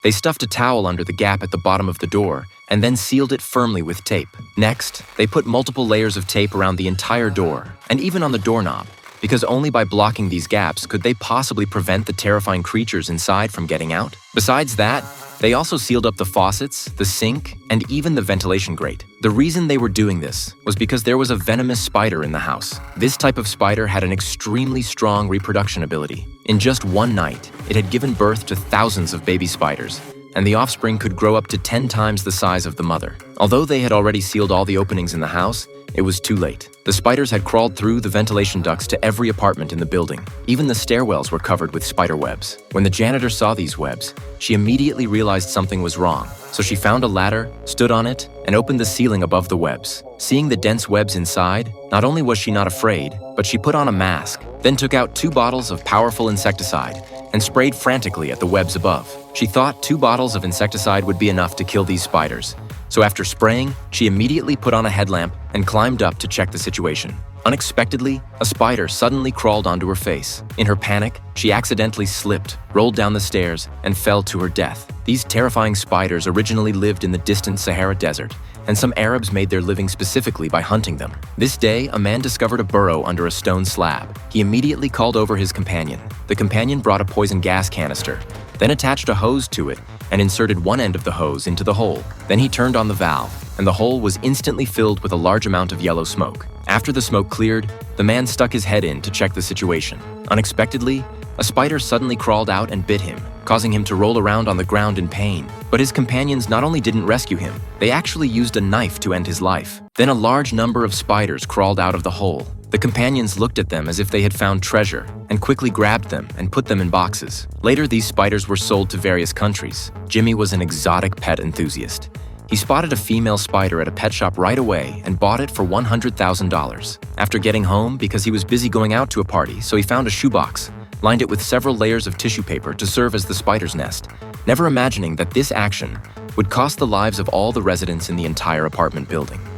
They stuffed a towel under the gap at the bottom of the door and then sealed it firmly with tape. Next, they put multiple layers of tape around the entire door and even on the doorknob, because only by blocking these gaps could they possibly prevent the terrifying creatures inside from getting out. Besides that, they also sealed up the faucets, the sink, and even the ventilation grate. The reason they were doing this was because there was a venomous spider in the house. This type of spider had an extremely strong reproduction ability. In just one night, it had given birth to thousands of baby spiders, and the offspring could grow up to 10 times the size of the mother. Although they had already sealed all the openings in the house, it was too late. The spiders had crawled through the ventilation ducts to every apartment in the building. Even the stairwells were covered with spider webs. When the janitor saw these webs, she immediately realized something was wrong. So she found a ladder, stood on it, and opened the ceiling above the webs. Seeing the dense webs inside, not only was she not afraid, but she put on a mask, then took out 2 bottles of powerful insecticide and sprayed frantically at the webs above. She thought 2 bottles of insecticide would be enough to kill these spiders. So after spraying, she immediately put on a headlamp and climbed up to check the situation. Unexpectedly, a spider suddenly crawled onto her face. In her panic, she accidentally slipped, rolled down the stairs, and fell to her death. These terrifying spiders originally lived in the distant Sahara Desert, and some Arabs made their living specifically by hunting them. This day, a man discovered a burrow under a stone slab. He immediately called over his companion. The companion brought a poison gas canister, then attached a hose to it and inserted one end of the hose into the hole. Then he turned on the valve, and the hole was instantly filled with a large amount of yellow smoke. After the smoke cleared, the man stuck his head in to check the situation. Unexpectedly, a spider suddenly crawled out and bit him, causing him to roll around on the ground in pain. But his companions not only didn't rescue him, they actually used a knife to end his life. Then a large number of spiders crawled out of the hole. The companions looked at them as if they had found treasure and quickly grabbed them and put them in boxes. Later, these spiders were sold to various countries. Jimmy was an exotic pet enthusiast. He spotted a female spider at a pet shop right away and bought it for $100,000. After getting home, because he was busy going out to a party, so he found a shoebox, lined it with several layers of tissue paper to serve as the spider's nest, never imagining that this action would cost the lives of all the residents in the entire apartment building.